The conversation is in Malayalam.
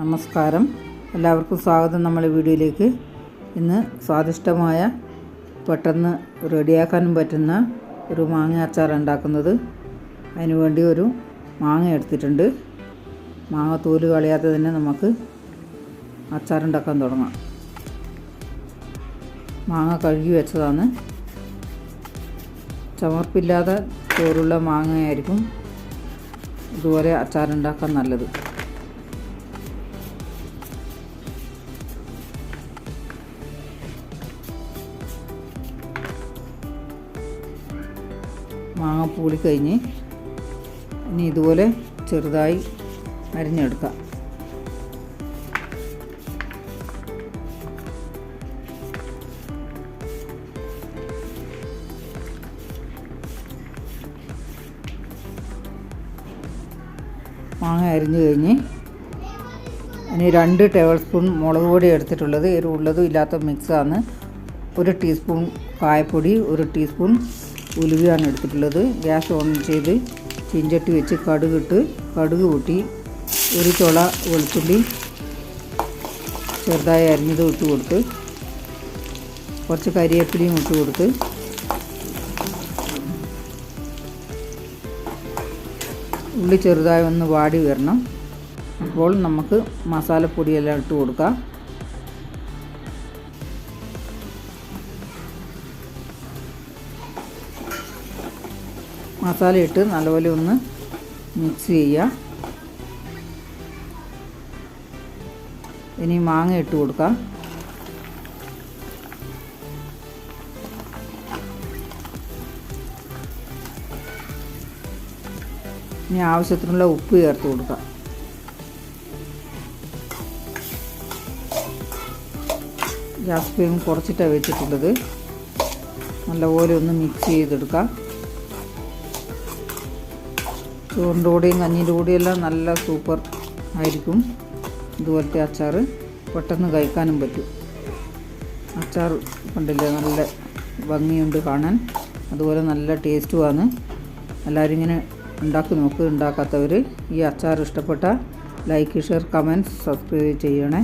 നമസ്കാരം, എല്ലാവർക്കും സ്വാഗതം. നമ്മളെ വീഡിയോയിലേക്ക്. ഇന്ന് സ്വാദിഷ്ടമായ പെട്ടെന്ന് റെഡിയാക്കാനും പറ്റുന്ന ഒരു മാങ്ങ അച്ചാർ ഉണ്ടാക്കുന്നത്. അതിന് വേണ്ടി ഒരു മാങ്ങ എടുത്തിട്ടുണ്ട്. മാങ്ങ തോല് കളയാതെ തന്നെ നമുക്ക് അച്ചാറുണ്ടാക്കാൻ തുടങ്ങാം. മാങ്ങ കഴുകി വെച്ചതാണ്. ചമർപ്പില്ലാതെ തോലുള്ള മാങ്ങയായിരിക്കും ഇതുപോലെ അച്ചാറുണ്ടാക്കാൻ നല്ലത്. മാങ്ങ പൂളി കഴിഞ്ഞ് ഇനി ഇതുപോലെ ചെറുതായി അരിഞ്ഞെടുക്കാം. മാങ്ങ അരിഞ്ഞു കഴിഞ്ഞ് ഇനി 2 ടേബിൾ സ്പൂൺ മുളക് പൊടി എടുത്തിട്ടുള്ളത്. എരിവുള്ളതും ഇല്ലാത്ത മിക്സാണ്. 1 ടീസ്പൂൺ കായപ്പൊടി, 1 ടീസ്പൂൺ ഉലുവയാണ് എടുത്തിട്ടുള്ളത്. ഗ്യാസ് ഓൺ ചെയ്ത് ചീഞ്ചട്ടി വെച്ച് കടുക് കൂട്ടി 1 ചുള വെളുത്തുള്ളി ചെറുതായി അരിഞ്ഞത് ഇട്ട് കൊടുത്ത് കുറച്ച് കരിവേപ്പിലയും ഇട്ട് കൊടുത്ത് ഉള്ളി ചെറുതായി ഒന്ന് വാടി വരണം. അപ്പോൾ നമുക്ക് മസാലപ്പൊടിയെല്ലാം ഇട്ട് കൊടുക്കാം. മസാല ഇട്ട് നല്ലപോലെ ഒന്ന് മിക്സ് ചെയ്യുക. ഇനി മാങ്ങ ഇട്ട് കൊടുക്കാം. ഇനി ആവശ്യത്തിനുള്ള ഉപ്പ് ചേർത്ത് കൊടുക്കാം. ഗ്യാസ് ഫ്ലെയിം കുറച്ചിട്ടാണ് വെച്ചിട്ടുള്ളത്. നല്ലപോലെ ഒന്ന് മിക്സ് ചെയ്തെടുക്കാം. ചോറിൻ്റെ കൂടെയും കഞ്ഞിൻ്റെ കൂടെയെല്ലാം നല്ല സൂപ്പർ ആയിരിക്കും ഇതുപോലത്തെ അച്ചാർ. പെട്ടെന്ന് കഴിക്കാനും പറ്റും. അച്ചാർ കണ്ടില്ലേ, നല്ല ഭംഗിയുണ്ട് കാണാൻ. അതുപോലെ നല്ല ടേസ്റ്റുമാണ്. എല്ലാവരും ഇങ്ങനെ ഉണ്ടാക്കി നോക്ക്. ഉണ്ടാക്കാത്തവർ ഈ അച്ചാർ ഇഷ്ടപ്പെട്ട ലൈക്ക്, ഷെയർ, കമൻറ്റ്, സബ്സ്ക്രൈബ് ചെയ്യണേ.